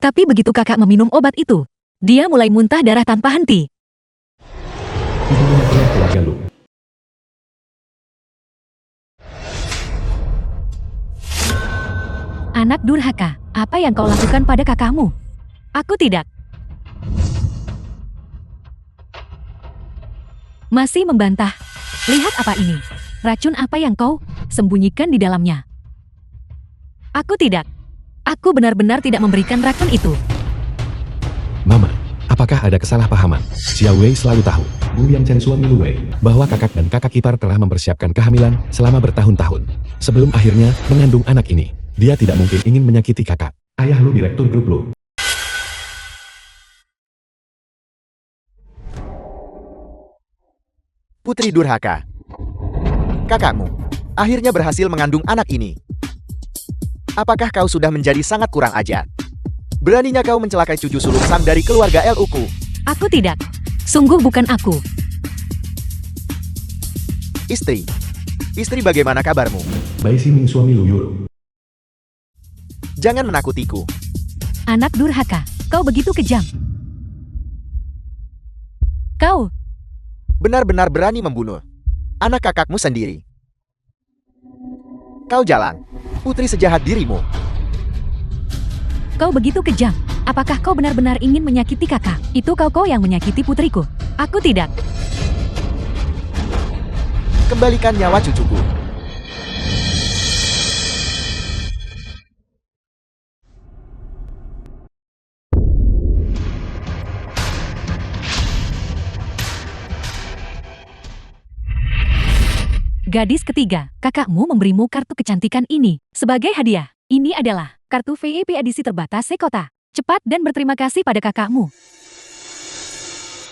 Tapi begitu kakak meminum obat itu, dia mulai muntah darah tanpa henti. Ibunya dia keluarga lu. Anak durhaka, apa yang kau lakukan pada kakakmu? Aku tidak. Masih membantah. Lihat apa ini? Racun apa yang kau sembunyikan di dalamnya? Aku tidak. Aku benar-benar tidak memberikan racun itu. Mama, apakah ada kesalahpahaman? Xiao Wei selalu tahu, Bu Yang Chen suami Lu Wei, bahwa kakak dan kakak ipar telah mempersiapkan kehamilan selama bertahun-tahun. Sebelum akhirnya mengandung anak ini, dia tidak mungkin ingin menyakiti kakak. Ayah lu direktur grup lu. Putri durhaka. Kakakmu akhirnya berhasil mengandung anak ini. Apakah kau sudah menjadi sangat kurang ajar? Beraninya kau mencelakai cucu sulung sang dari keluarga Luku. Aku tidak. Sungguh bukan aku. Istri. Istri, bagaimana kabarmu? Bai Ximing suami Lu Yul. Jangan menakutiku. Anak durhaka, kau begitu kejam. Kau Benar-benar berani membunuh anak kakakmu sendiri. Kau jalan. Putri sejahat dirimu. Kau begitu kejam. Apakah kau benar-benar ingin menyakiti kakak? Itu kau yang menyakiti putriku. Aku tidak. Kembalikan nyawa cucuku. Gadis ketiga, kakakmu memberimu kartu kecantikan ini sebagai hadiah. Ini adalah kartu VIP edisi terbatas sekota. Cepat dan berterima kasih pada kakakmu.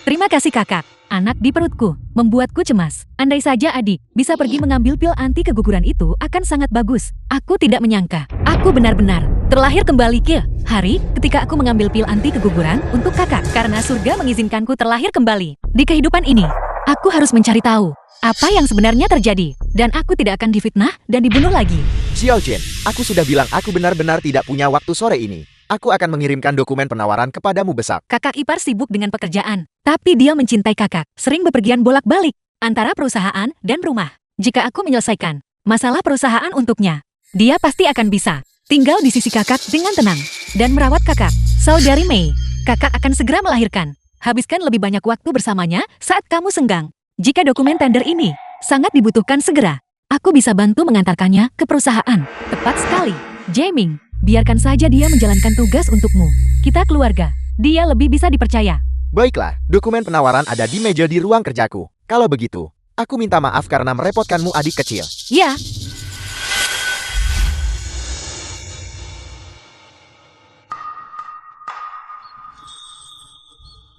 Terima kasih kakak. Anak di perutku membuatku cemas. Andai saja adik bisa pergi mengambil pil anti keguguran itu akan sangat bagus. Aku tidak menyangka. Aku benar-benar terlahir kembali ke hari ketika aku mengambil pil anti keguguran untuk kakak. Karena surga mengizinkanku terlahir kembali. Di kehidupan ini, aku harus mencari tahu apa yang sebenarnya terjadi. Dan aku tidak akan difitnah dan dibunuh lagi. Xiao Chen, aku sudah bilang aku benar-benar tidak punya waktu sore ini. Aku akan mengirimkan dokumen penawaran kepadamu besok. Kakak ipar sibuk dengan pekerjaan. Tapi dia mencintai kakak. Sering bepergian bolak-balik antara perusahaan dan rumah. Jika aku menyelesaikan masalah perusahaan untuknya, dia pasti akan bisa tinggal di sisi kakak dengan tenang dan merawat kakak. Saudari Mei, kakak akan segera melahirkan. Habiskan lebih banyak waktu bersamanya saat kamu senggang. Jika dokumen tender ini sangat dibutuhkan segera, aku bisa bantu mengantarkannya ke perusahaan. Tepat sekali. Jaiming, biarkan saja dia menjalankan tugas untukmu. Kita keluarga, dia lebih bisa dipercaya. Baiklah, dokumen penawaran ada di meja di ruang kerjaku. Kalau begitu, aku minta maaf karena merepotkanmu adik kecil. Ya.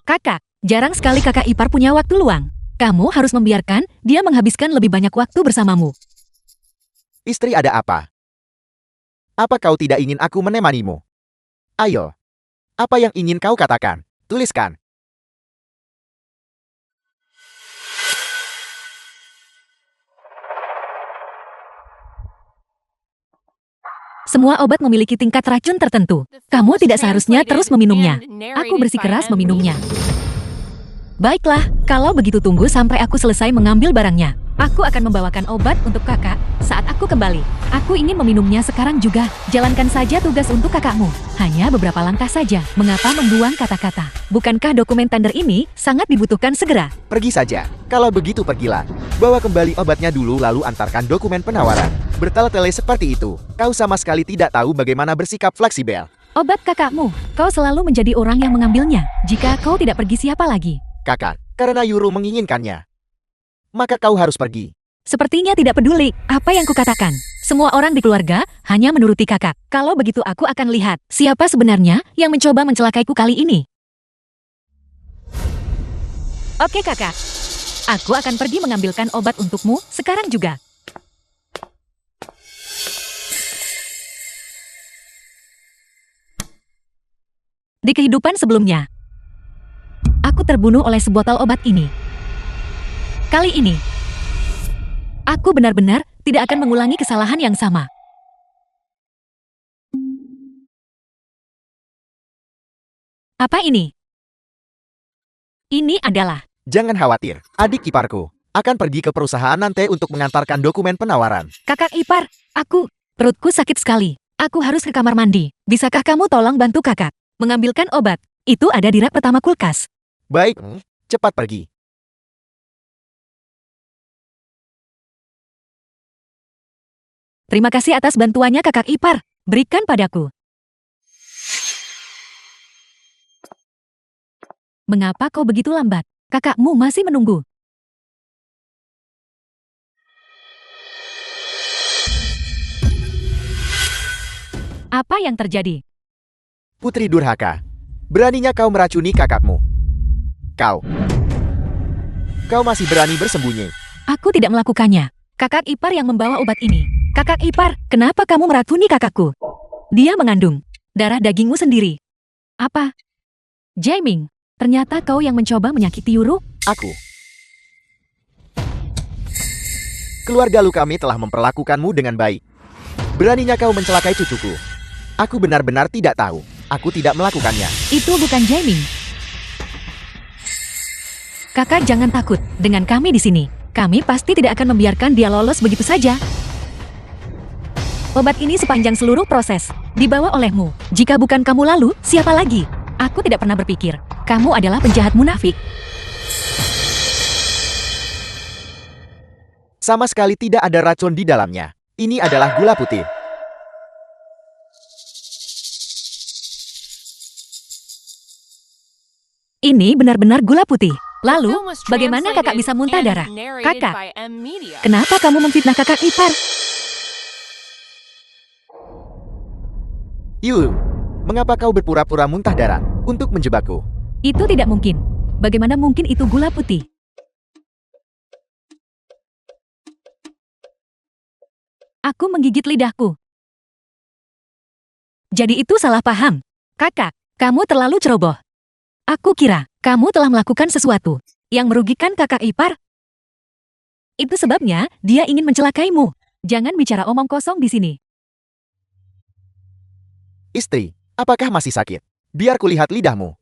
Kakak, jarang sekali kakak ipar punya waktu luang. Kamu harus membiarkan dia menghabiskan lebih banyak waktu bersamamu. Istri, ada apa? Apa kau tidak ingin aku menemanimu? Ayo. Apa yang ingin kau katakan? Tuliskan. Semua obat memiliki tingkat racun tertentu. Kamu tidak seharusnya terus meminumnya. Aku bersikeras meminumnya. Baiklah, kalau begitu tunggu sampai aku selesai mengambil barangnya. Aku akan membawakan obat untuk kakak saat aku kembali. Aku ingin meminumnya sekarang juga. Jalankan saja tugas untuk kakakmu. Hanya beberapa langkah saja. Mengapa membuang kata-kata? Bukankah dokumen tender ini sangat dibutuhkan segera? Pergi saja. Kalau begitu pergilah. Bawa kembali obatnya dulu lalu antarkan dokumen penawaran. Bertele-tele seperti itu. Kau sama sekali tidak tahu bagaimana bersikap fleksibel. Obat kakakmu. Kau selalu menjadi orang yang mengambilnya. Jika kau tidak pergi, siapa lagi? Kakak, karena Yuru menginginkannya, maka kau harus pergi. Sepertinya tidak peduli apa yang kukatakan. Semua orang di keluarga hanya menuruti kakak. Kalau begitu aku akan lihat siapa sebenarnya yang mencoba mencelakaiku kali ini. Oke kakak. Aku akan pergi mengambilkan obat untukmu sekarang juga. Di kehidupan sebelumnya, aku terbunuh oleh sebotol obat ini. Kali ini, aku benar-benar tidak akan mengulangi kesalahan yang sama. Apa ini? Ini adalah... Jangan khawatir, adik iparku akan pergi ke perusahaan nanti untuk mengantarkan dokumen penawaran. Kakak ipar, perutku sakit sekali. Aku harus ke kamar mandi. Bisakah kamu tolong bantu kakak mengambilkan obat? Itu ada di rak pertama kulkas. Baik, cepat pergi. Terima kasih atas bantuannya kakak ipar. Berikan padaku. Mengapa kau begitu lambat? Kakakmu masih menunggu. Apa yang terjadi? Putri durhaka, beraninya kau meracuni kakakmu. Kau masih berani bersembunyi. Aku tidak melakukannya. Kakak ipar yang membawa obat ini. Kakak ipar, kenapa kamu meracuni kakakku? Dia mengandung darah dagingmu sendiri. Apa? Jaiming, ternyata kau yang mencoba menyakiti Yuru? Aku. Keluarga lu kami telah memperlakukanmu dengan baik. Beraninya kau mencelakai cucuku. Aku benar-benar tidak tahu. Aku tidak melakukannya. Itu bukan Jaiming. Kakak jangan takut. Dengan kami di sini, kami pasti tidak akan membiarkan dia lolos begitu saja. Obat ini sepanjang seluruh proses dibawa olehmu. Jika bukan kamu lalu, siapa lagi? Aku tidak pernah berpikir kamu adalah penjahat munafik. Sama sekali tidak ada racun di dalamnya. Ini adalah gula putih. Ini benar-benar gula putih. Lalu, bagaimana kakak bisa muntah darah? Kakak, kenapa kamu memfitnah kakak ipar? Yu, mengapa kau berpura-pura muntah darah untuk menjebakku? Itu tidak mungkin. Bagaimana mungkin itu gula putih? Aku menggigit lidahku. Jadi itu salah paham. Kakak, kamu terlalu ceroboh. Aku kira kamu telah melakukan sesuatu yang merugikan kakak ipar. Itu sebabnya dia ingin mencelakaimu. Jangan bicara omong kosong di sini. Istri, apakah masih sakit? Biar kulihat lidahmu.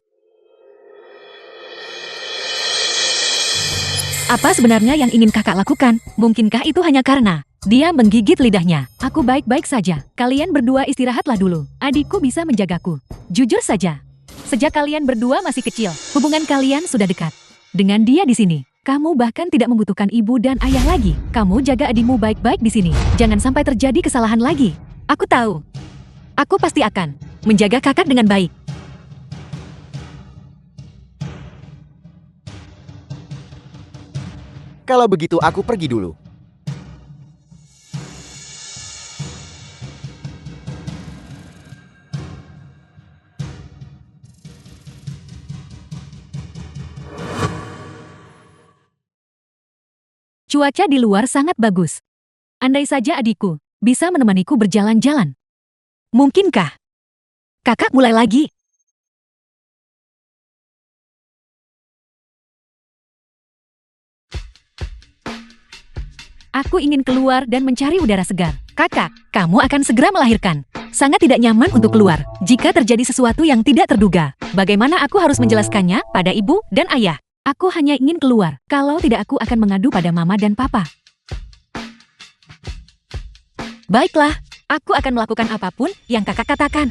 Apa sebenarnya yang ingin kakak lakukan? Mungkinkah itu hanya karena dia menggigit lidahnya? Aku baik-baik saja. Kalian berdua istirahatlah dulu. Adikku bisa menjagaku. Jujur saja, sejak kalian berdua masih kecil, hubungan kalian sudah dekat. Dengan dia di sini, kamu bahkan tidak membutuhkan ibu dan ayah lagi. Kamu jaga adikmu baik-baik di sini. Jangan sampai terjadi kesalahan lagi. Aku tahu. Aku pasti akan menjaga kakak dengan baik. Kalau begitu aku pergi dulu. Cuaca di luar sangat bagus. Andai saja adikku bisa menemaniku berjalan-jalan. Mungkinkah kakak mulai lagi? Aku ingin keluar dan mencari udara segar. Kakak, kamu akan segera melahirkan. Sangat tidak nyaman untuk keluar jika terjadi sesuatu yang tidak terduga. Bagaimana aku harus menjelaskannya pada ibu dan ayah? Aku hanya ingin keluar. Kalau tidak, aku akan mengadu pada mama dan papa. Baiklah, aku akan melakukan apapun yang kakak katakan.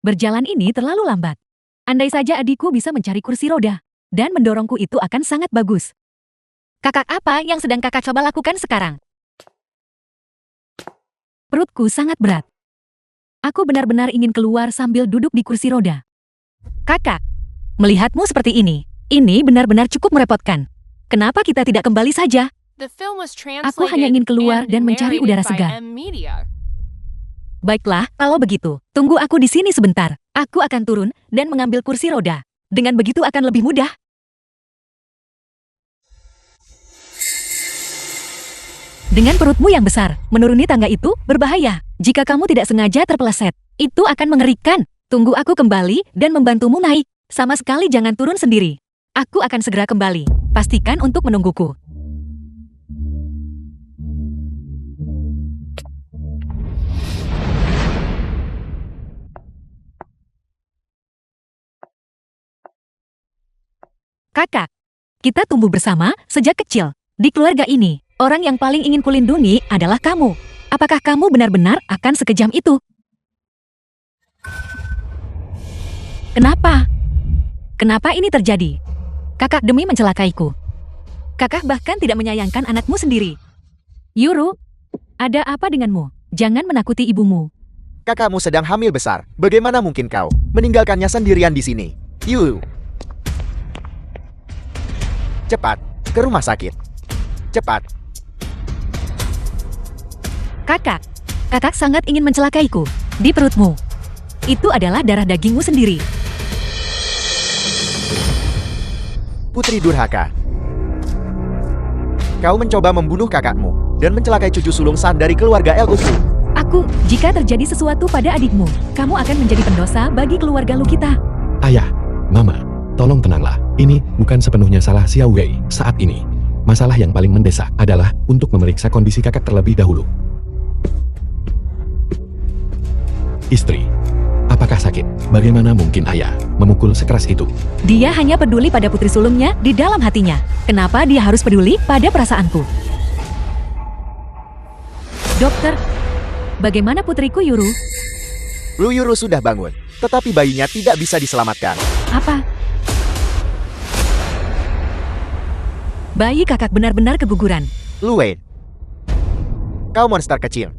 Berjalan ini terlalu lambat. Andai saja adikku bisa mencari kursi roda dan mendorongku, itu akan sangat bagus. Kakak, apa yang sedang kakak coba lakukan sekarang? Perutku sangat berat. Aku benar-benar ingin keluar sambil duduk di kursi roda. Kakak, melihatmu seperti ini benar-benar cukup merepotkan. Kenapa kita tidak kembali saja? Aku hanya ingin keluar dan mencari udara segar. Baiklah, kalau begitu, tunggu aku di sini sebentar. Aku akan turun dan mengambil kursi roda. Dengan begitu akan lebih mudah. Dengan perutmu yang besar, menuruni tangga itu berbahaya. Jika kamu tidak sengaja terpeleset, itu akan mengerikan. Tunggu aku kembali dan membantumu naik. Sama sekali jangan turun sendiri. Aku akan segera kembali. Pastikan untuk menungguku. Kakak, kita tumbuh bersama sejak kecil. Di keluarga ini, orang yang paling ingin kulindungi adalah kamu. Apakah kamu benar-benar akan sekejam itu? Kenapa? Kenapa ini terjadi? Kakak demi mencelakaiku. Kakak bahkan tidak menyayangkan anakmu sendiri. Yuru, ada apa denganmu? Jangan menakuti ibumu. Kakakmu sedang hamil besar. Bagaimana mungkin kau meninggalkannya sendirian di sini? Yuru. Cepat, ke rumah sakit. Cepat. Kakak sangat ingin mencelakaiku. Di perutmu. Itu adalah darah dagingmu sendiri. Putri durhaka. Kau mencoba membunuh kakakmu dan mencelakai cucu sulung San dari keluarga El Goku. Jika terjadi sesuatu pada adikmu, kamu akan menjadi pendosa bagi keluarga lu kita. Ayah, Mama, tolong tenanglah. Ini bukan sepenuhnya salah Xiao Wei saat ini. Masalah yang paling mendesak adalah untuk memeriksa kondisi kakak terlebih dahulu. Istri, apakah sakit? Bagaimana mungkin ayah memukul sekeras itu? Dia hanya peduli pada putri sulungnya di dalam hatinya. Kenapa dia harus peduli pada perasaanku? Dokter, bagaimana putriku Yuru? Lu Yuru sudah bangun, tetapi bayinya tidak bisa diselamatkan. Apa? Bayi kakak benar-benar keguguran. Lu Wei, kau monster kecil.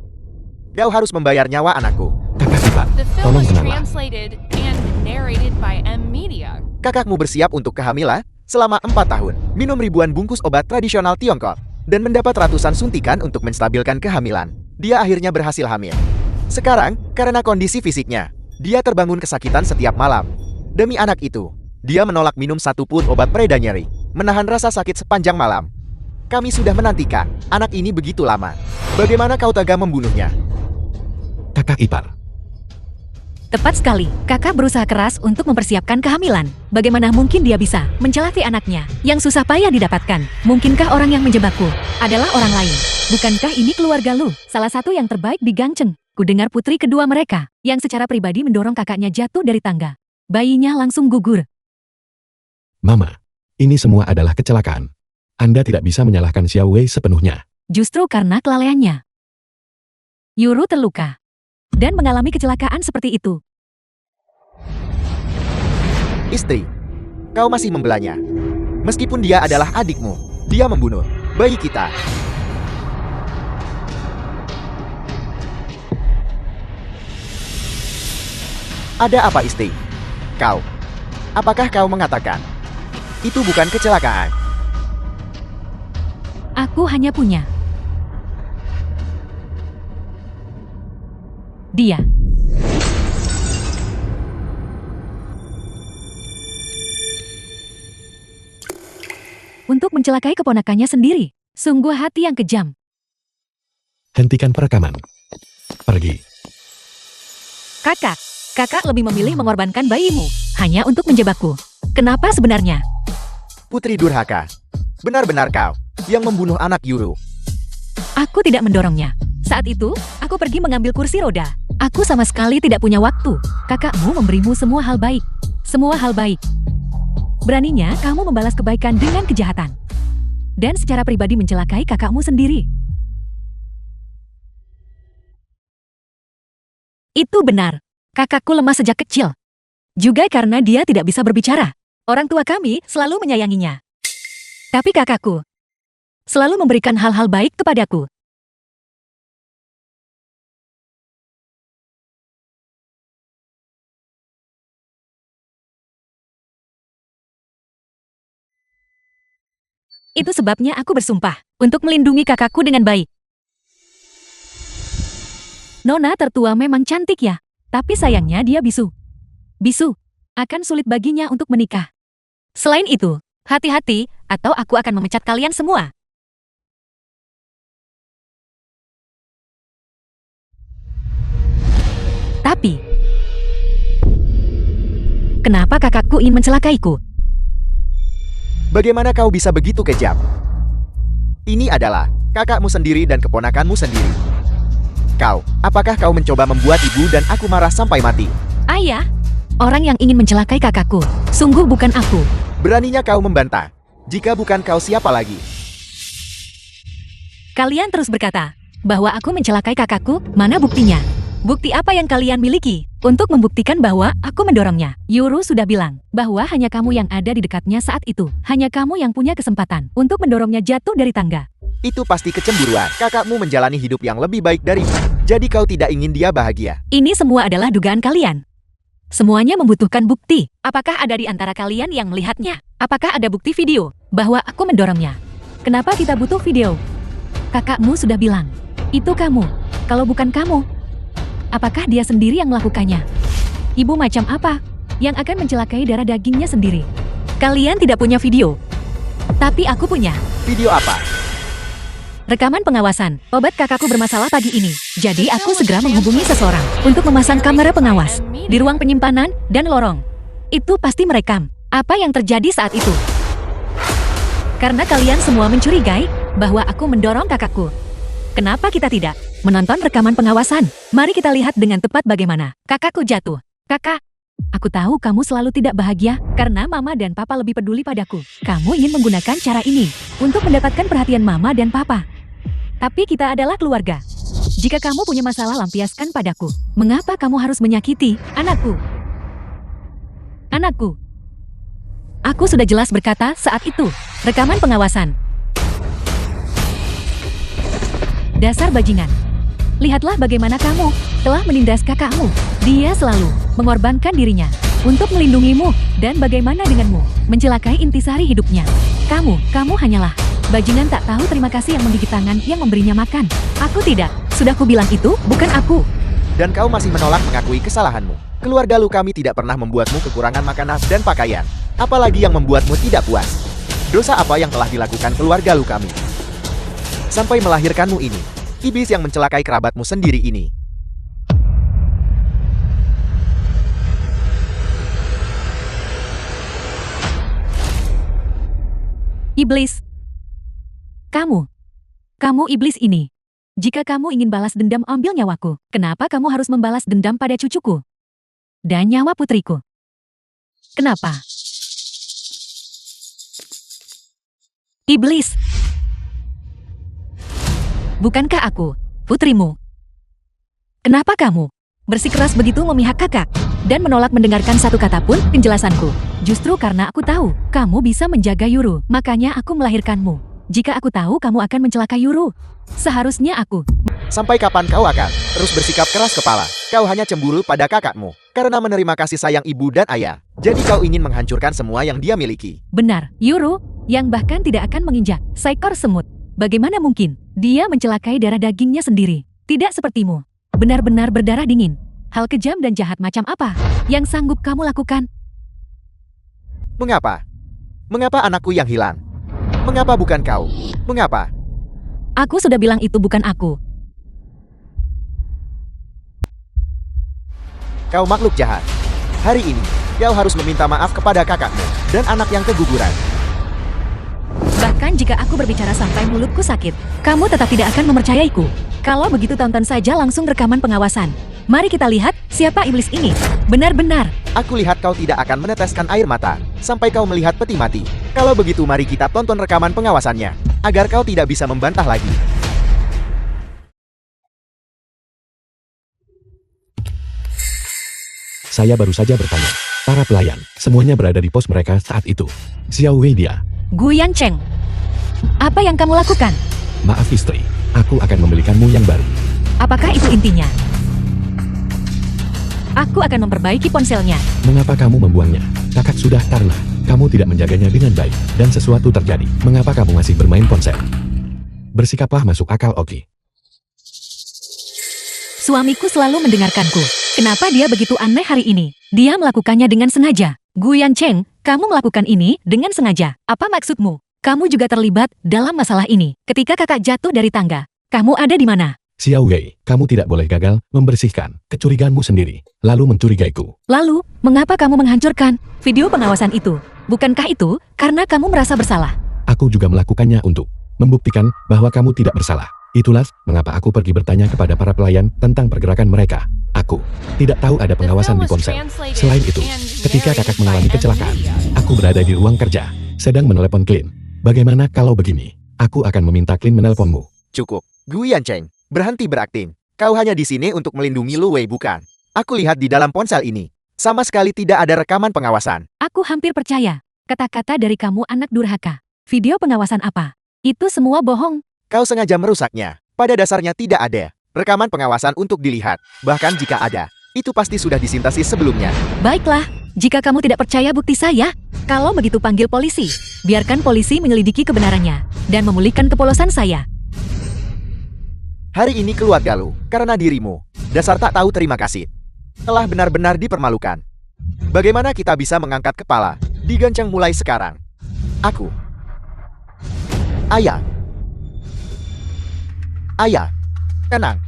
Kau harus membayar nyawa anakku. Kakak ipar, The film tolong was tenanglah. translated and narrated by M Media. Kakakmu bersiap untuk kehamilan selama 4 tahun, minum ribuan bungkus obat tradisional Tiongkok, dan mendapat ratusan suntikan untuk menstabilkan kehamilan. Dia akhirnya berhasil hamil. Sekarang, karena kondisi fisiknya, dia terbangun kesakitan setiap malam. Demi anak itu, dia menolak minum satupun obat pereda nyeri, menahan rasa sakit sepanjang malam. Kami sudah menantikan anak ini begitu lama. Bagaimana kau tega membunuhnya? Kakak ipar, Tepat sekali, kakak berusaha keras untuk mempersiapkan kehamilan. Bagaimana mungkin dia bisa mencelakai anaknya yang susah payah didapatkan? Mungkinkah orang yang menjebakku adalah orang lain? Bukankah ini keluarga lu? Salah satu yang terbaik di Gangcheng. Kudengar putri kedua mereka, yang secara pribadi mendorong kakaknya jatuh dari tangga. Bayinya langsung gugur. Mama, ini semua adalah kecelakaan. Anda tidak bisa menyalahkan Xiao Wei sepenuhnya. Justru karena kelalaiannya. Yuru terluka dan mengalami kecelakaan seperti itu. Istri, kau masih membelanya. Meskipun dia adalah adikmu, dia membunuh bayi kita. Ada apa istri? Apakah kau mengatakan itu bukan kecelakaan? Aku hanya punya dia. Untuk mencelakai keponakannya sendiri. Sungguh hati yang kejam. Hentikan perekaman. Pergi. Kakak lebih memilih mengorbankan bayimu hanya untuk menjebakku. Kenapa sebenarnya? Putri durhaka. Benar-benar kau yang membunuh anak Yuru. Aku tidak mendorongnya. Saat itu, aku pergi mengambil kursi roda. Aku sama sekali tidak punya waktu. Kakakmu memberimu semua hal baik. Semua hal baik. Beraninya kamu membalas kebaikan dengan kejahatan. Dan secara pribadi mencelakai kakakmu sendiri. Itu benar. Kakakku lemah sejak kecil. Juga karena dia tidak bisa berbicara. Orang tua kami selalu menyayanginya. Tapi kakakku selalu memberikan hal-hal baik kepadaku. Itu sebabnya aku bersumpah untuk melindungi kakakku dengan baik. Nona tertua memang cantik ya, tapi sayangnya dia bisu. Bisu akan sulit baginya untuk menikah. Selain itu, hati-hati atau aku akan memecat kalian semua. Tapi, kenapa kakakku ingin mencelakaiku? Bagaimana kau bisa begitu kejam? Ini adalah kakakmu sendiri dan keponakanmu sendiri. Apakah kau mencoba membuat ibu dan aku marah sampai mati? Ayah, orang yang ingin mencelakai kakakku, sungguh bukan aku. Beraninya kau membantah. Jika bukan kau, siapa lagi? Kalian terus berkata bahwa aku mencelakai kakakku, mana buktinya? Bukti apa yang kalian miliki untuk membuktikan bahwa aku mendorongnya? Yuru sudah bilang bahwa hanya kamu yang ada di dekatnya saat itu. Hanya kamu yang punya kesempatan untuk mendorongnya jatuh dari tangga. Itu pasti kecemburuan. Kakakmu menjalani hidup yang lebih baik darimu. Jadi kau tidak ingin dia bahagia. Ini semua adalah dugaan kalian. Semuanya membutuhkan bukti. Apakah ada di antara kalian yang melihatnya? Apakah ada bukti video bahwa aku mendorongnya? Kenapa kita butuh video? Kakakmu sudah bilang, itu kamu. Kalau bukan kamu, apakah dia sendiri yang melakukannya? Ibu macam apa yang akan mencelakai darah dagingnya sendiri? Kalian tidak punya video, tapi aku punya. Video apa? Rekaman pengawasan. Obat kakakku bermasalah pagi ini. Jadi aku segera menghubungi seseorang untuk memasang kamera pengawas di ruang penyimpanan dan lorong. Itu pasti merekam apa yang terjadi saat itu. Karena kalian semua mencurigai bahwa aku mendorong kakakku. Kenapa kita tidak menonton rekaman pengawasan? Mari kita lihat dengan tepat bagaimana kakakku jatuh. Kakak, aku tahu kamu selalu tidak bahagia karena mama dan papa lebih peduli padaku. Kamu ingin menggunakan cara ini untuk mendapatkan perhatian mama dan papa. Tapi kita adalah keluarga. Jika kamu punya masalah, lampiaskan padaku. Mengapa kamu harus menyakiti anakku? Anakku. Aku sudah jelas berkata saat itu. Rekaman pengawasan. Dasar bajingan. Lihatlah bagaimana kamu telah menindas kakakmu. Dia selalu mengorbankan dirinya untuk melindungimu. Dan bagaimana denganmu mencelakai intisari hidupnya. Kamu hanyalah bajingan tak tahu terima kasih yang menggigit tangan yang memberinya makan. Aku tidak. Sudah kubilang itu bukan aku. Dan kau masih menolak mengakui kesalahanmu. Keluarga lu kami tidak pernah membuatmu kekurangan makanan dan pakaian. Apalagi yang membuatmu tidak puas. Dosa apa yang telah dilakukan keluarga lu kami? Sampai melahirkanmu ini. Iblis yang mencelakai kerabatmu sendiri ini. Iblis. Kamu iblis ini. Jika kamu ingin balas dendam, ambil nyawaku. Kenapa kamu harus membalas dendam pada cucuku? Dan nyawa putriku. Kenapa? Iblis. Bukankah aku putrimu? Kenapa kamu bersikeras begitu memihak kakak dan menolak mendengarkan satu kata pun penjelasanku? Justru karena aku tahu kamu bisa menjaga Yuru, makanya aku melahirkanmu. Jika aku tahu kamu akan mencelakai Yuru, seharusnya aku. Sampai kapan kau akan terus bersikap keras kepala? Kau hanya cemburu pada kakakmu karena menerima kasih sayang ibu dan ayah. Jadi kau ingin menghancurkan semua yang dia miliki. Benar, Yuru, yang bahkan tidak akan menginjak seekor semut. Bagaimana mungkin dia mencelakai darah dagingnya sendiri? Tidak sepertimu. Benar-benar berdarah dingin. Hal kejam dan jahat macam apa yang sanggup kamu lakukan? Mengapa? Mengapa anakku yang hilang? Mengapa bukan kau? Mengapa? Aku sudah bilang itu bukan aku. Kau makhluk jahat. Hari ini, kau harus meminta maaf kepada kakakmu dan anak yang keguguran. Bahkan jika aku berbicara sampai mulutku sakit, kamu tetap tidak akan mempercayaiku. Kalau begitu tonton saja langsung rekaman pengawasan. Mari kita lihat siapa iblis ini. Benar-benar. Aku lihat kau tidak akan meneteskan air mata sampai kau melihat peti mati. Kalau begitu mari kita tonton rekaman pengawasannya agar kau tidak bisa membantah lagi. Saya baru saja bertanya. Para pelayan, semuanya berada di pos mereka saat itu. Xiao Wei dia. Guyan Cheng. Apa yang kamu lakukan? Maaf istri, aku akan membelikanmu yang baru. Apakah itu intinya? Aku akan memperbaiki ponselnya. Mengapa kamu membuangnya? Kakak sudah karena kamu tidak menjaganya dengan baik dan sesuatu terjadi. Mengapa kamu masih bermain ponsel? Bersikaplah masuk akal, Oki. Suamiku selalu mendengarkanku. Kenapa dia begitu aneh hari ini? Dia melakukannya dengan sengaja. Guyan Cheng, kamu melakukan ini dengan sengaja. Apa maksudmu? Kamu juga terlibat dalam masalah ini. Ketika kakak jatuh dari tangga, kamu ada di mana? Xiao Wei, kamu tidak boleh gagal membersihkan kecurigaanmu sendiri, lalu mencurigaiku. Lalu, mengapa kamu menghancurkan video pengawasan itu? Bukankah itu karena kamu merasa bersalah? Aku juga melakukannya untuk membuktikan bahwa kamu tidak bersalah. Itulah mengapa aku pergi bertanya kepada para pelayan tentang pergerakan mereka. Aku Aku tidak tahu ada pengawasan di ponsel. Selain itu, ketika kakak mengalami kecelakaan, aku berada di ruang kerja, sedang menelepon Clint. Bagaimana kalau begini? Aku akan meminta Clint menelponmu. Cukup. Gu Yancheng, berhenti berakting. Kau hanya di sini untuk melindungi Lu Wei, bukan? Aku lihat di dalam ponsel ini. Sama sekali tidak ada rekaman pengawasan. Aku hampir percaya. Kata-kata dari kamu anak durhaka. Video pengawasan apa? Itu semua bohong. Kau sengaja merusaknya. Pada dasarnya tidak ada rekaman pengawasan untuk dilihat. Bahkan jika ada, itu pasti sudah disintesis sebelumnya. Baiklah, jika kamu tidak percaya bukti saya, kalau begitu panggil polisi. Biarkan polisi menyelidiki kebenarannya dan memulihkan kepolosan saya. Hari ini keluarga Lu, karena dirimu, dasar tak tahu terima kasih, telah benar-benar dipermalukan. Bagaimana kita bisa mengangkat kepala, digancang mulai sekarang? Aku. Ayah. Ayah. Tenang.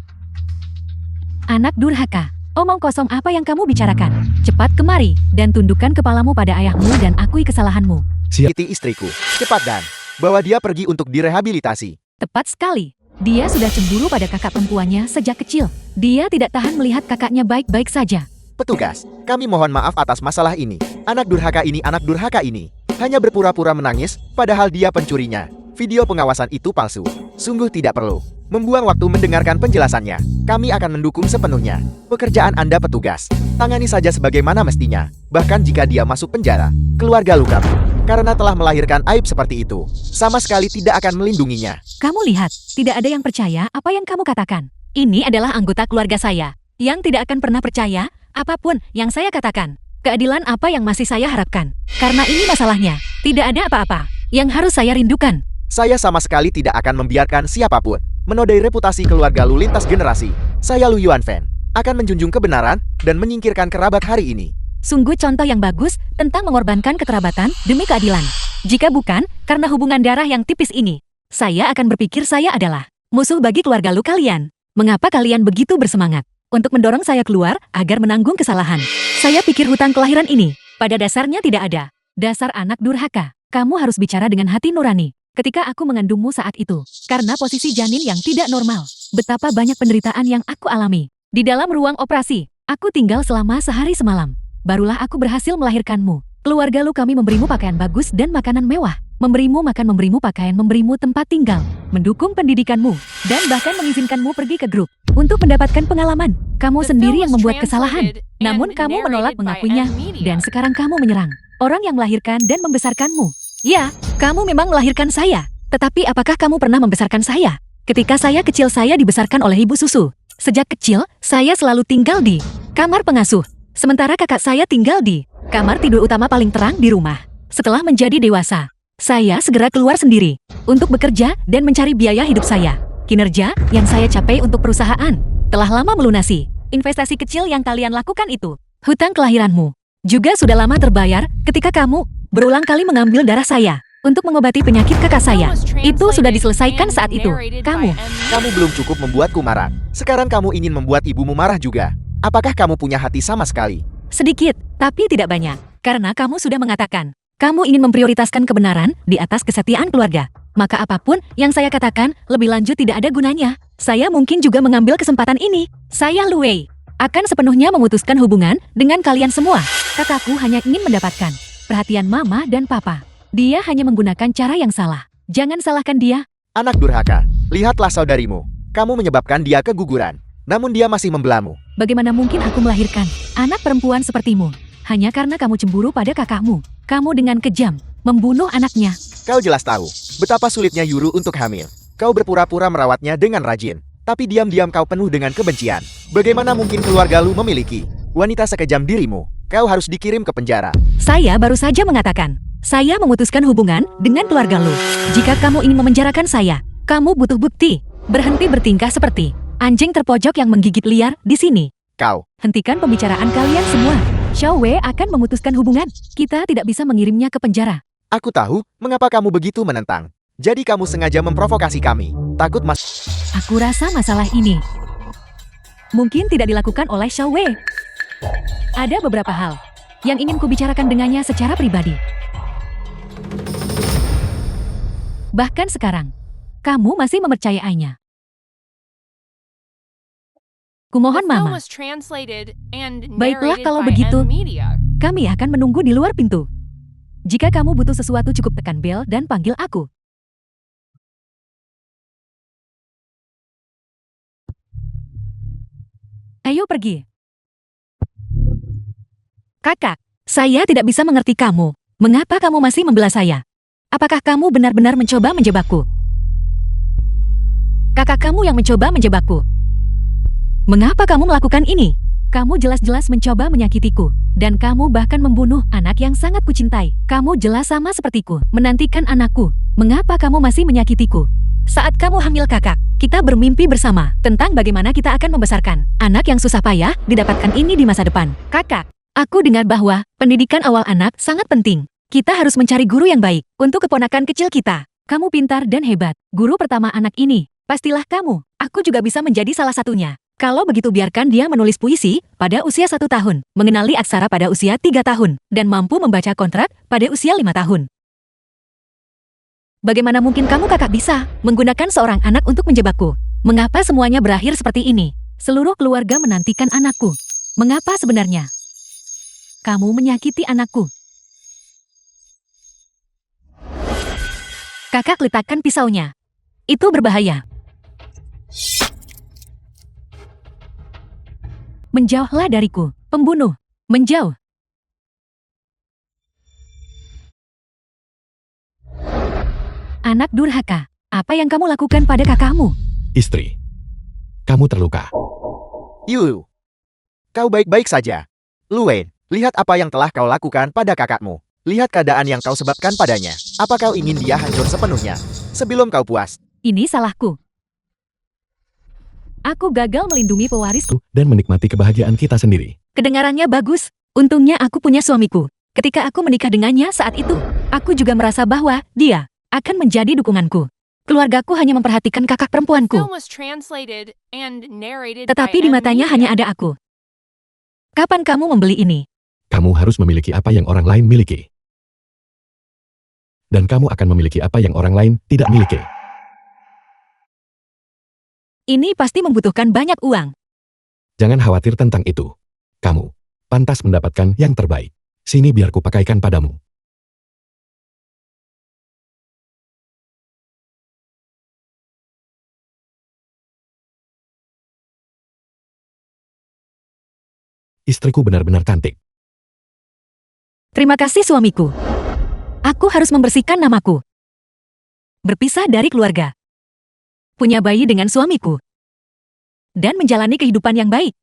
Anak durhaka, omong kosong apa yang kamu bicarakan? Cepat kemari dan tundukkan kepalamu pada ayahmu dan akui kesalahanmu. Iti istriku. Cepat dan bawa dia pergi untuk direhabilitasi. Tepat sekali. Dia sudah cemburu pada kakak perempuannya sejak kecil. Dia tidak tahan melihat kakaknya baik-baik saja. Petugas, kami mohon maaf atas masalah ini. Anak durhaka ini hanya berpura-pura menangis, padahal dia pencurinya. Video pengawasan itu palsu. Sungguh tidak perlu membuang waktu mendengarkan penjelasannya. Kami akan mendukung sepenuhnya. Pekerjaan Anda petugas, tangani saja sebagaimana mestinya. Bahkan jika dia masuk penjara, keluarga Lu kamu, karena telah melahirkan aib seperti itu, sama sekali tidak akan melindunginya. Kamu lihat, tidak ada yang percaya apa yang kamu katakan. Ini adalah anggota keluarga saya, yang tidak akan pernah percaya apapun yang saya katakan. Keadilan apa yang masih saya harapkan. Karena ini masalahnya, tidak ada apa-apa yang harus saya rindukan. Saya sama sekali tidak akan membiarkan siapapun menodai reputasi keluarga Lu lintas generasi. Saya Lu Yuanfen, akan menjunjung kebenaran dan menyingkirkan kerabat hari ini. Sungguh contoh yang bagus tentang mengorbankan kekerabatan demi keadilan. Jika bukan karena hubungan darah yang tipis ini, saya akan berpikir saya adalah musuh bagi keluarga Lu kalian. Mengapa kalian begitu bersemangat untuk mendorong saya keluar agar menanggung kesalahan? Saya pikir hutang kelahiran ini pada dasarnya tidak ada. Dasar anak durhaka, kamu harus bicara dengan hati nurani. Ketika aku mengandungmu saat itu, karena posisi janin yang tidak normal, betapa banyak penderitaan yang aku alami. Di dalam ruang operasi, aku tinggal selama sehari semalam. Barulah aku berhasil melahirkanmu. Keluarga Lu kami memberimu pakaian bagus dan makanan mewah. Memberimu makan, memberimu pakaian, memberimu tempat tinggal. Mendukung pendidikanmu. Dan bahkan mengizinkanmu pergi ke grup. Untuk mendapatkan pengalaman. Kamu sendiri yang membuat kesalahan. Namun kamu menolak mengakuinya. Dan sekarang kamu menyerang orang yang melahirkan dan membesarkanmu. Ya, kamu memang melahirkan saya. Tetapi apakah kamu pernah membesarkan saya? Ketika saya kecil saya dibesarkan oleh ibu susu. Sejak kecil, saya selalu tinggal di kamar pengasuh. Sementara kakak saya tinggal di kamar tidur utama paling terang di rumah. Setelah menjadi dewasa, saya segera keluar sendiri untuk bekerja dan mencari biaya hidup saya. Kinerja yang saya capai untuk perusahaan telah lama melunasi investasi kecil yang kalian lakukan itu. Hutang kelahiranmu juga sudah lama terbayar ketika kamu berulang kali mengambil darah saya untuk mengobati penyakit kakak saya. Itu sudah diselesaikan saat itu. Kamu belum cukup membuatku marah. Sekarang kamu ingin membuat ibumu marah juga. Apakah kamu punya hati sama sekali? Sedikit, tapi tidak banyak. Karena kamu sudah mengatakan, kamu ingin memprioritaskan kebenaran di atas kesetiaan keluarga. Maka apapun yang saya katakan, lebih lanjut tidak ada gunanya. Saya mungkin juga mengambil kesempatan ini. Saya Lu Wei akan sepenuhnya memutuskan hubungan dengan kalian semua. Kakakku hanya ingin mendapatkan perhatian mama dan papa. Dia hanya menggunakan cara yang salah. Jangan salahkan dia. Anak durhaka, lihatlah saudarimu. Kamu menyebabkan dia keguguran. Namun dia masih membelamu. Bagaimana mungkin aku melahirkan anak perempuan sepertimu? Hanya karena kamu cemburu pada kakakmu. Kamu dengan kejam membunuh anaknya. Kau jelas tahu betapa sulitnya Yuru untuk hamil. Kau berpura-pura merawatnya dengan rajin. Tapi diam-diam kau penuh dengan kebencian. Bagaimana mungkin keluarga Lu memiliki wanita sekejam dirimu? Kau harus dikirim ke penjara. Saya baru saja mengatakan, saya memutuskan hubungan dengan keluarga Lu. Jika kamu ingin memenjarakan saya, kamu butuh bukti. Berhenti bertingkah seperti anjing terpojok yang menggigit liar di sini. Kau. Hentikan pembicaraan kalian semua. Xiao Wei akan memutuskan hubungan. Kita tidak bisa mengirimnya ke penjara. Aku tahu mengapa kamu begitu menentang. Jadi kamu sengaja memprovokasi kami. Takut Aku rasa masalah ini mungkin tidak dilakukan oleh Xiao Wei. Ada beberapa hal yang ingin kubicarakan dengannya secara pribadi. Bahkan sekarang, kamu masih mempercayainya. Kumohon The film Mama, was translated and Baiklah narrated kalau by begitu. M Media. kami akan menunggu di luar pintu. Jika kamu butuh sesuatu cukup tekan bel dan panggil aku. Ayo pergi. Kakak, saya tidak bisa mengerti kamu. Mengapa kamu masih membela saya? Apakah kamu benar-benar mencoba menjebakku? Kakak kamu yang mencoba menjebakku. Mengapa kamu melakukan ini? Kamu jelas-jelas mencoba menyakitiku. Dan kamu bahkan membunuh anak yang sangat kucintai. Kamu jelas sama sepertiku, menantikan anakku. Mengapa kamu masih menyakitiku? Saat kamu hamil kakak, kita bermimpi bersama tentang bagaimana kita akan membesarkan anak yang susah payah didapatkan ini di masa depan. Kakak, aku dengar bahwa pendidikan awal anak sangat penting. Kita harus mencari guru yang baik untuk keponakan kecil kita. Kamu pintar dan hebat. Guru pertama anak ini, pastilah kamu. Aku juga bisa menjadi salah satunya. Kalau begitu biarkan dia menulis puisi pada usia 1 tahun, mengenali aksara pada usia 3 tahun, dan mampu membaca kontrak pada usia 5 tahun. Bagaimana mungkin kamu kakak bisa menggunakan seorang anak untuk menjebakku? Mengapa semuanya berakhir seperti ini? Seluruh keluarga menantikan anakku. Mengapa sebenarnya? Kamu menyakiti anakku. Kakak letakkan pisaunya. Itu berbahaya. Menjauhlah dariku, pembunuh. Menjauh. Anak durhaka, apa yang kamu lakukan pada kakakmu? Istri, kamu terluka. Yu, kau baik-baik saja. Luwen, lihat apa yang telah kau lakukan pada kakakmu. Lihat keadaan yang kau sebabkan padanya. Apa kau ingin dia hancur sepenuhnya sebelum kau puas? Ini salahku. Aku gagal melindungi pewarisku. Dan menikmati kebahagiaan kita sendiri. Kedengarannya bagus. Untungnya aku punya suamiku. Ketika aku menikah dengannya saat itu, aku juga merasa bahwa dia akan menjadi dukunganku. Keluargaku hanya memperhatikan kakak The perempuanku. film was translated and narrated by Tetapi di M matanya Media. hanya ada aku. Kapan kamu membeli ini? Kamu harus memiliki apa yang orang lain miliki. Dan kamu akan memiliki apa yang orang lain tidak miliki. Ini pasti membutuhkan banyak uang. Jangan khawatir tentang itu. Kamu pantas mendapatkan yang terbaik. Sini biar ku pakaikan padamu. Istriku benar-benar cantik. Terima kasih suamiku. Aku harus membersihkan namaku. Berpisah dari keluarga. Punya bayi dengan suamiku. Dan menjalani kehidupan yang baik.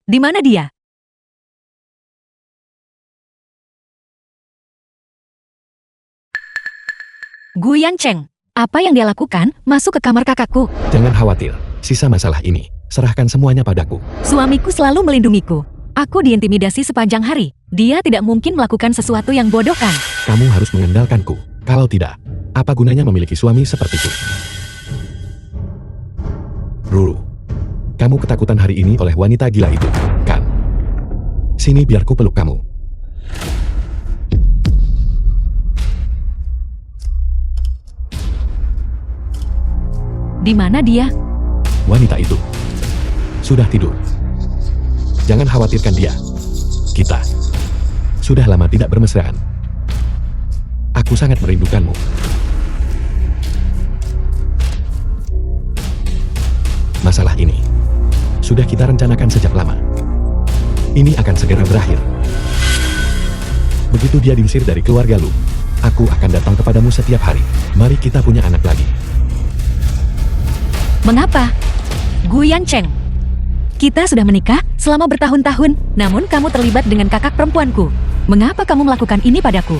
Di mana dia? Guyan Cheng. Apa yang dia lakukan masuk ke kamar kakakku. Jangan khawatir. Sisa masalah ini, serahkan semuanya padaku. Suamiku selalu melindungiku. Aku diintimidasi sepanjang hari. Dia tidak mungkin melakukan sesuatu yang bodoh kan? Kamu harus mengandalkanku. Kalau tidak, apa gunanya memiliki suami sepertiku? Ruru, kamu ketakutan hari ini oleh wanita gila itu, kan? Sini biar ku peluk kamu. Di mana dia? Wanita itu sudah tidur. Jangan khawatirkan dia. Kita sudah lama tidak bermesraan. Aku sangat merindukanmu. Masalah ini sudah kita rencanakan sejak lama. Ini akan segera berakhir. Begitu dia diusir dari keluarga lu, aku akan datang kepadamu setiap hari. Mari kita punya anak lagi. Mengapa? Guyan Cheng. Kita sudah menikah selama bertahun-tahun, namun kamu terlibat dengan kakak perempuanku. Mengapa kamu melakukan ini padaku?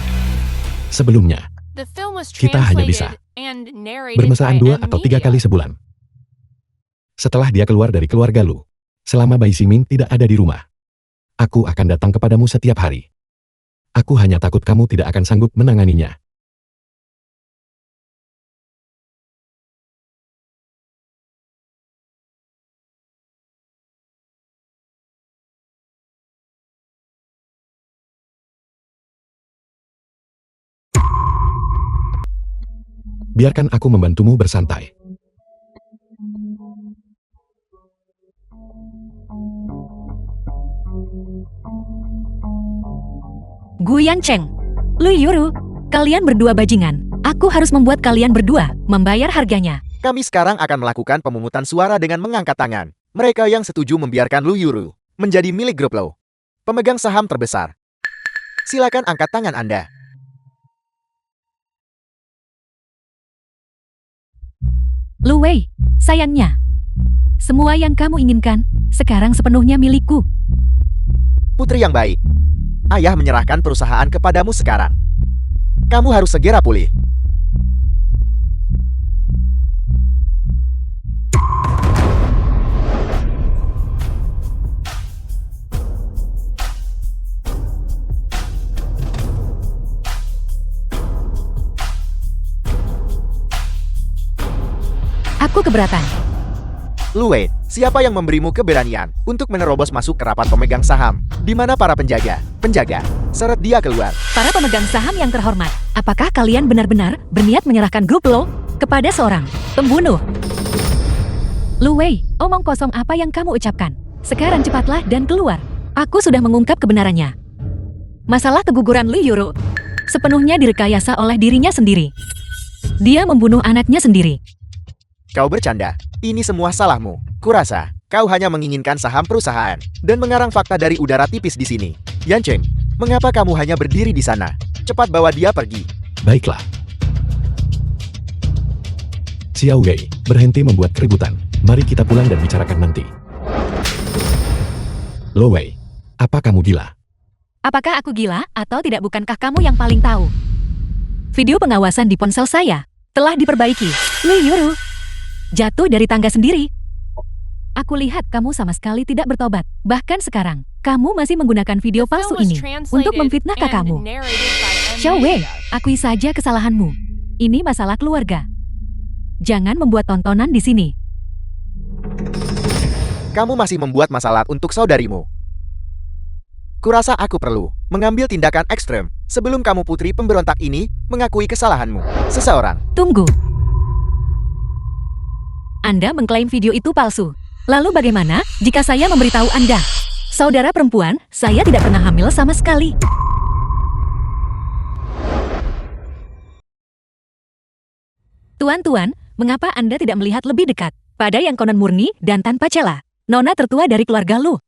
Sebelumnya, The film was kita hanya bisa translated and narrated bermesraan by 2 M atau 3 Media. kali sebulan. Setelah dia keluar dari keluarga lu, selama Bai Ximing tidak ada di rumah, aku akan datang kepadamu setiap hari. Aku hanya takut kamu tidak akan sanggup menanganinya. biarkan aku membantumu bersantai. Gu Yancheng, Lu Yuru, kalian berdua bajingan. Aku harus membuat kalian berdua membayar harganya. Kami sekarang akan melakukan pemungutan suara dengan mengangkat tangan. Mereka yang setuju membiarkan Lu Yuru menjadi milik grup Lo, pemegang saham terbesar. Silakan angkat tangan Anda. Lu Wei, sayangnya, semua yang kamu inginkan sekarang sepenuhnya milikku. Putri yang baik, ayah menyerahkan perusahaan kepadamu sekarang. Kamu harus segera pulih. Aku keberatan. Lu Wei, siapa yang memberimu keberanian untuk menerobos masuk ke rapat pemegang saham? Di mana para penjaga? Penjaga, seret dia keluar. Para pemegang saham yang terhormat, apakah kalian benar-benar berniat menyerahkan grup Lo kepada seorang pembunuh? Lu Wei, omong kosong apa yang kamu ucapkan? Sekarang cepatlah dan keluar. Aku sudah mengungkap kebenarannya. Masalah keguguran Lu Yuru sepenuhnya direkayasa oleh dirinya sendiri. Dia membunuh anaknya sendiri. Kau bercanda. Ini semua salahmu. Kurasa, kau hanya menginginkan saham perusahaan dan mengarang fakta dari udara tipis di sini. Yancheng, mengapa kamu hanya berdiri di sana? Cepat bawa dia pergi. Baiklah. Xiao Wei, berhenti membuat keributan. Mari kita pulang dan bicarakan nanti. Lo Wei, apa kamu gila? Apakah aku gila atau tidak? Bukankah kamu yang paling tahu? Video pengawasan di ponsel saya telah diperbaiki. Lu Yuru jatuh dari tangga sendiri. Aku lihat kamu sama sekali tidak bertobat. Bahkan sekarang, kamu masih menggunakan video palsu ini untuk memfitnah kakakmu. Xiao Wei, akui saja kesalahanmu. Ini masalah keluarga. Jangan membuat tontonan di sini. Kamu masih membuat masalah untuk saudarimu. Kurasa aku perlu mengambil tindakan ekstrem sebelum kamu putri pemberontak ini mengakui kesalahanmu. Seseorang. Tunggu. Anda mengklaim video itu palsu. Lalu bagaimana jika saya memberitahu Anda? Saudara perempuan, saya tidak pernah hamil sama sekali. Tuan-tuan, mengapa Anda tidak melihat lebih dekat pada yang konon murni dan tanpa celah? Nona tertua dari keluarga Lu.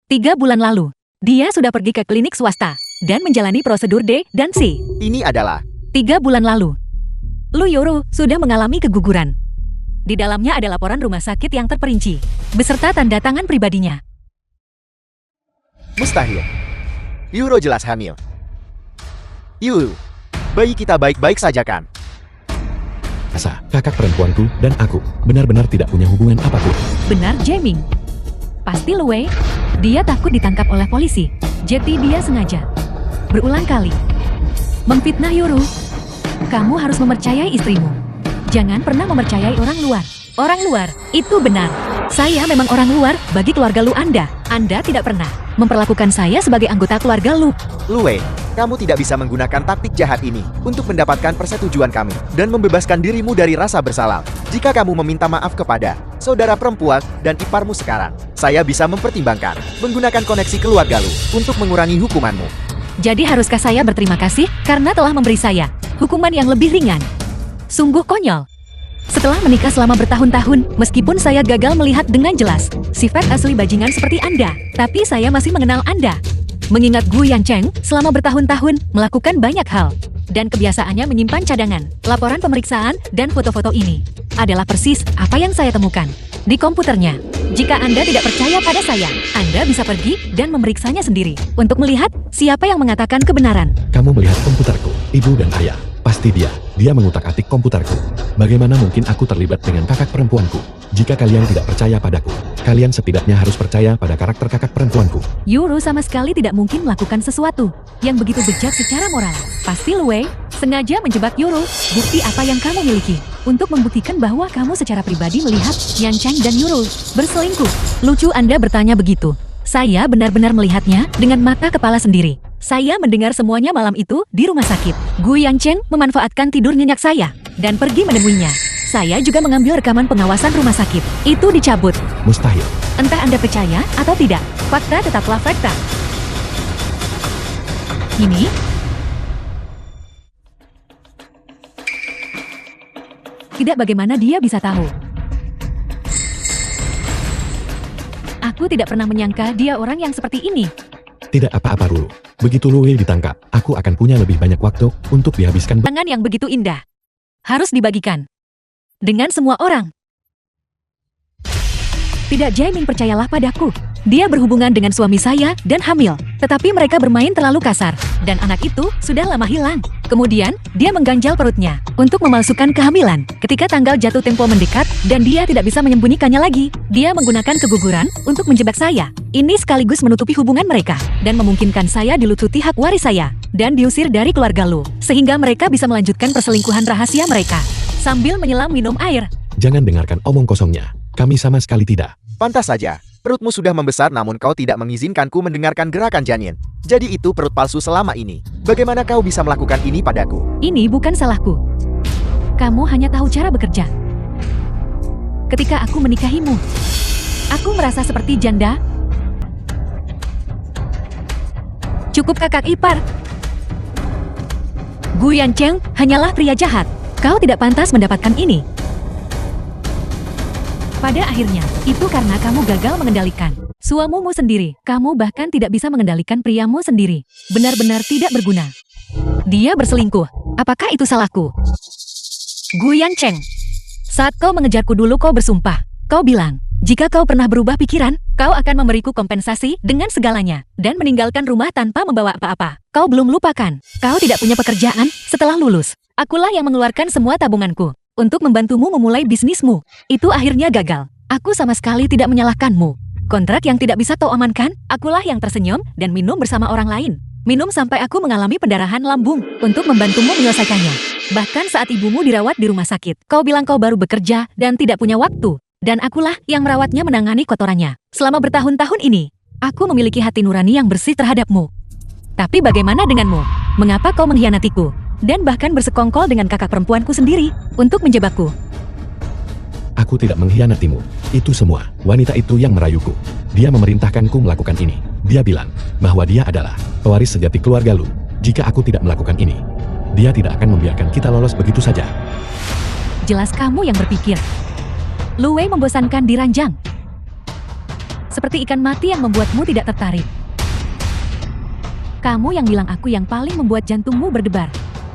3 bulan lalu, dia sudah pergi ke klinik swasta dan menjalani prosedur D dan C. Ini adalah 3 bulan lalu, Lu Yuru sudah mengalami keguguran. Di dalamnya ada laporan rumah sakit yang terperinci, beserta tanda tangan pribadinya. mustahil. Yuro jelas hamil. Yuru, bayi kita baik-baik saja kan? Asa, kakak perempuanku dan aku benar-benar tidak punya hubungan apapun. Benar, Jaiming. Pasti Lu Wei. Dia takut ditangkap oleh polisi. Jadi dia sengaja berulang kali memfitnah Yuru. Kamu harus mempercayai istrimu. Jangan pernah mempercayai orang luar. Orang luar, itu benar. Saya memang orang luar bagi keluarga Lu Anda. Anda tidak pernah memperlakukan saya sebagai anggota keluarga Lu. Lu Wei, kamu tidak bisa menggunakan taktik jahat ini untuk mendapatkan persetujuan kami dan membebaskan dirimu dari rasa bersalah. Jika kamu meminta maaf kepada saudara perempuan dan iparmu sekarang, saya bisa mempertimbangkan menggunakan koneksi keluarga Lu untuk mengurangi hukumanmu. Jadi haruskah saya berterima kasih karena telah memberi saya hukuman yang lebih ringan? Sungguh konyol. Setelah menikah selama bertahun-tahun, meskipun saya gagal melihat dengan jelas sifat asli bajingan seperti Anda, tapi saya masih mengenal Anda. Mengingat Gu Yancheng selama bertahun-tahun melakukan banyak hal, dan kebiasaannya menyimpan cadangan, laporan pemeriksaan, dan foto-foto ini adalah persis apa yang saya temukan di komputernya. Jika Anda tidak percaya pada saya, Anda bisa pergi dan memeriksanya sendiri untuk melihat siapa yang mengatakan kebenaran. Kamu melihat komputerku, ibu dan ayah. Pasti dia mengutak-atik komputerku. Bagaimana mungkin aku terlibat dengan kakak perempuanku? Jika kalian tidak percaya padaku, kalian setidaknya harus percaya pada karakter kakak perempuanku. Yuru sama sekali tidak mungkin melakukan sesuatu yang begitu bejat secara moral. Pasti Lu Wei sengaja menjebak Yuru. Bukti apa yang kamu miliki untuk membuktikan bahwa kamu secara pribadi melihat Yancheng dan Yuru berselingkuh? Lucu Anda bertanya begitu. Saya benar-benar melihatnya dengan mata kepala sendiri. Saya mendengar semuanya malam itu di rumah sakit. Gu Yancheng memanfaatkan tidur nyenyak saya dan pergi menemuinya. Saya juga mengambil rekaman pengawasan rumah sakit. Itu dicabut. Mustahil. Entah Anda percaya atau tidak, fakta tetaplah fakta. Ini tidak, bagaimana dia bisa tahu? Aku tidak pernah menyangka dia orang yang seperti ini. Tidak apa-apa, Ruru. Begitu Lu Wei ditangkap, aku akan punya lebih banyak waktu untuk dihabiskan. Tangan yang begitu indah harus dibagikan dengan semua orang. Tidak, Jaiming, percayalah padaku. Dia berhubungan dengan suami saya dan hamil. Tetapi mereka bermain terlalu kasar. Dan anak itu sudah lama hilang. Kemudian, dia mengganjal perutnya untuk memalsukan kehamilan. Ketika tanggal jatuh tempo mendekat dan dia tidak bisa menyembunyikannya lagi, dia menggunakan keguguran untuk menjebak saya. Ini sekaligus menutupi hubungan mereka dan memungkinkan saya dilucuti hak waris saya dan diusir dari keluarga Lu, sehingga mereka bisa melanjutkan perselingkuhan rahasia mereka. Sambil menyelam minum air. Jangan dengarkan omong kosongnya. Kami sama sekali tidak. Pantas saja. Perutmu sudah membesar namun kau tidak mengizinkanku mendengarkan gerakan janin. Jadi itu perut palsu selama ini. Bagaimana kau bisa melakukan ini padaku? Ini bukan salahku. Kamu hanya tahu cara bekerja. Ketika aku menikahimu, aku merasa seperti janda. Cukup, kakak ipar. Gu Yancheng hanyalah pria jahat. Kau tidak pantas mendapatkan ini. Pada akhirnya, itu karena kamu gagal mengendalikan suamimu sendiri. Kamu bahkan tidak bisa mengendalikan priamu sendiri. Benar-benar tidak berguna. Dia berselingkuh. Apakah itu salahku? Gu Yancheng, saat kau mengejarku dulu kau bersumpah. Kau bilang, jika kau pernah berubah pikiran, kau akan memberiku kompensasi dengan segalanya dan meninggalkan rumah tanpa membawa apa-apa. Kau belum lupakan. Kau tidak punya pekerjaan setelah lulus. Akulah yang mengeluarkan semua tabunganku untuk membantumu memulai bisnismu. Itu akhirnya gagal. Aku sama sekali tidak menyalahkanmu. Kontrak yang tidak bisa kau amankan, akulah yang tersenyum dan minum bersama orang lain. Minum sampai aku mengalami pendarahan lambung untuk membantumu menyelesaikannya. Bahkan saat ibumu dirawat di rumah sakit, kau bilang kau baru bekerja dan tidak punya waktu. Dan akulah yang merawatnya, menangani kotorannya. Selama bertahun-tahun ini, aku memiliki hati nurani yang bersih terhadapmu. Tapi bagaimana denganmu? Mengapa kau mengkhianatiku? Dan bahkan bersekongkol dengan kakak perempuanku sendiri untuk menjebakku. Aku tidak mengkhianatimu. Itu semua wanita itu yang merayuku. Dia memerintahkanku melakukan ini. Dia bilang bahwa dia adalah pewaris sejati keluarga Lu. Jika aku tidak melakukan ini, dia tidak akan membiarkan kita lolos begitu saja. Jelas kamu yang berpikir. Lu Wei membosankan di ranjang. Seperti ikan mati yang membuatmu tidak tertarik. Kamu yang bilang aku yang paling membuat jantungmu berdebar.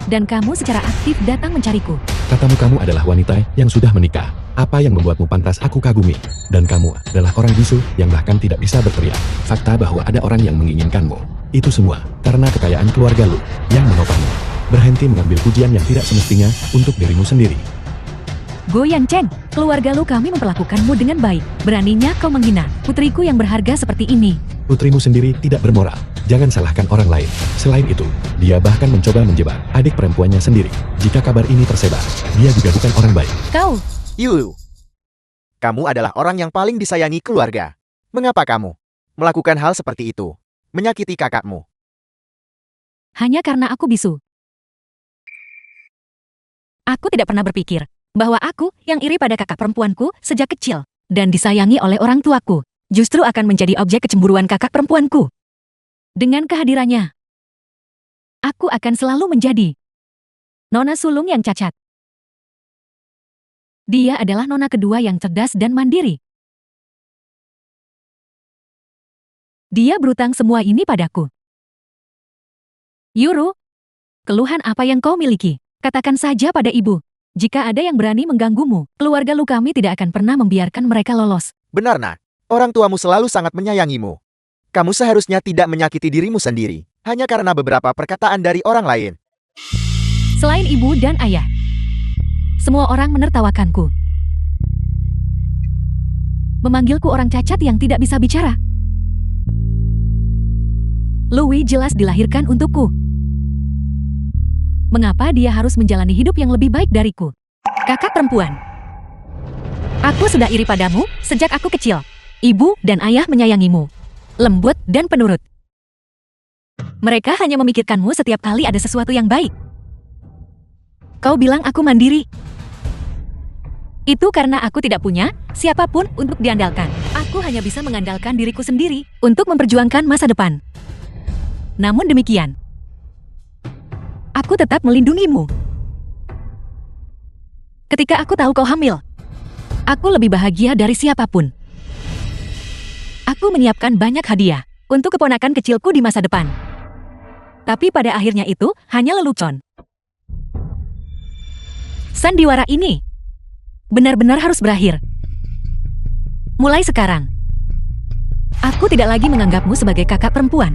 Dan kamu secara aktif datang mencariku. Katamu kamu adalah wanita yang sudah menikah. Apa yang membuatmu pantas aku kagumi? Dan kamu adalah orang bisu yang bahkan tidak bisa berteriak. Fakta bahwa ada orang yang menginginkanmu. Itu semua karena kekayaan keluarga Lu yang menopangmu. Berhenti mengambil pujian yang tidak semestinya untuk dirimu sendiri. Gu Yancheng, keluarga Lu kami memperlakukanmu dengan baik. Beraninya kau menghina putriku yang berharga seperti ini. Putrimu sendiri tidak bermoral. Jangan salahkan orang lain. Selain itu, dia bahkan mencoba menjebak adik perempuannya sendiri. Jika kabar ini tersebar, dia juga bukan orang baik. Kau, Yu, kamu adalah orang yang paling disayangi keluarga. Mengapa kamu melakukan hal seperti itu? Menyakiti kakakmu. hanya karena aku bisu. Aku tidak pernah berpikir bahwa aku yang iri pada kakak perempuanku sejak kecil dan disayangi oleh orang tuaku justru akan menjadi objek kecemburuan kakak perempuanku. Dengan kehadirannya, aku akan selalu menjadi nona sulung yang cacat. Dia adalah nona kedua yang cerdas dan mandiri. Dia berutang semua ini padaku. Yuru, keluhan apa yang kau miliki? Katakan saja pada ibu. Jika ada yang berani mengganggumu, keluarga Lu kami tidak akan pernah membiarkan mereka lolos. Benar, Nak. Orang tuamu selalu sangat menyayangimu. Kamu seharusnya tidak menyakiti dirimu sendiri, hanya karena beberapa perkataan dari orang lain. Selain ibu dan ayah, semua orang menertawakanku. Memanggilku orang cacat yang tidak bisa bicara. Louis jelas dilahirkan untukku. Mengapa dia harus menjalani hidup yang lebih baik dariku? Kakak perempuan. Aku sudah iri padamu sejak aku kecil. Ibu dan ayah menyayangimu. Lembut dan penurut. Mereka hanya memikirkanmu setiap kali ada sesuatu yang baik. Kau bilang aku mandiri. Itu karena aku tidak punya siapapun untuk diandalkan. Aku hanya bisa mengandalkan diriku sendiri untuk memperjuangkan masa depan. Namun demikian, aku tetap melindungimu. Ketika aku tahu kau hamil, aku lebih bahagia dari siapapun. Aku menyiapkan banyak hadiah untuk keponakan kecilku di masa depan. Tapi pada akhirnya itu hanya lelucon. Sandiwara ini benar-benar harus berakhir. Mulai sekarang, aku tidak lagi menganggapmu sebagai kakak perempuan.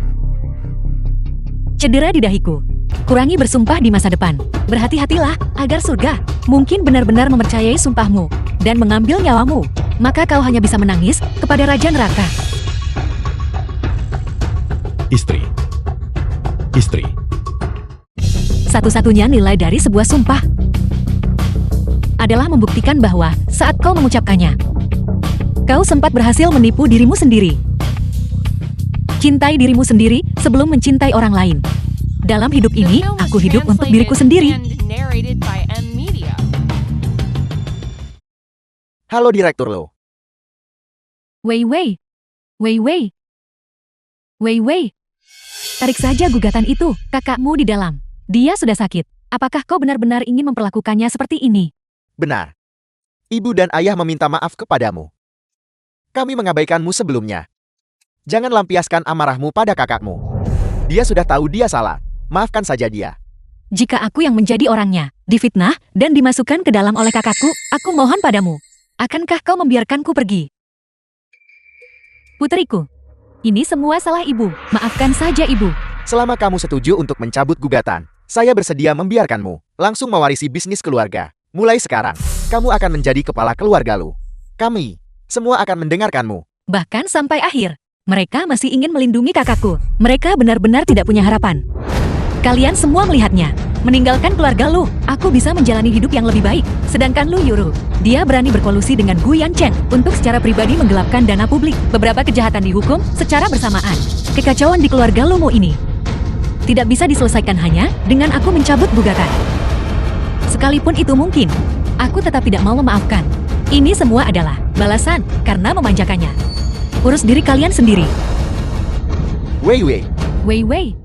Cedera di dahiku. Kurangi bersumpah di masa depan. Berhati-hatilah agar surga mungkin benar-benar mempercayai sumpahmu dan mengambil nyawamu. Maka kau hanya bisa menangis kepada Raja Neraka. Istri. Istri. Satu-satunya nilai dari sebuah sumpah adalah membuktikan bahwa saat kau mengucapkannya, kau sempat berhasil menipu dirimu sendiri. Cintai dirimu sendiri sebelum mencintai orang lain. Dalam hidup The ini, film was aku hidup untuk translated diriku sendiri. and narrated by M Media. Halo Direktur Lo. Wei Wei. Wei Wei. Wei Wei. Tarik saja gugatan itu, kakakmu di dalam. Dia sudah sakit. Apakah kau benar-benar ingin memperlakukannya seperti ini? Benar. Ibu dan ayah meminta maaf kepadamu. Kami mengabaikanmu sebelumnya. Jangan lampiaskan amarahmu pada kakakmu. Dia sudah tahu dia salah. Maafkan saja dia. Jika aku yang menjadi orangnya, difitnah dan dimasukkan ke dalam oleh kakakku, aku mohon padamu. Akankah kau membiarkanku pergi? Puteriku, ini semua salah ibu. Maafkan saja ibu. Selama kamu setuju untuk mencabut gugatan, saya bersedia membiarkanmu langsung mewarisi bisnis keluarga. Mulai sekarang, kamu akan menjadi kepala keluarga Lu. Kami semua akan mendengarkanmu. Bahkan sampai akhir, mereka masih ingin melindungi kakakku. Mereka benar-benar tidak punya harapan. Kalian semua melihatnya. Meninggalkan keluarga Lu, aku bisa menjalani hidup yang lebih baik. Sedangkan Lu Yuru, dia berani berkolusi dengan Gu Yanchen untuk secara pribadi menggelapkan dana publik. Beberapa kejahatan dihukum secara bersamaan. Kekacauan di keluarga Lumu ini tidak bisa diselesaikan hanya dengan aku mencabut gugatan. Sekalipun itu mungkin, aku tetap tidak mau memaafkan. Ini semua adalah balasan karena memanjakannya. Urus diri kalian sendiri. Wei Wei. Wei Wei.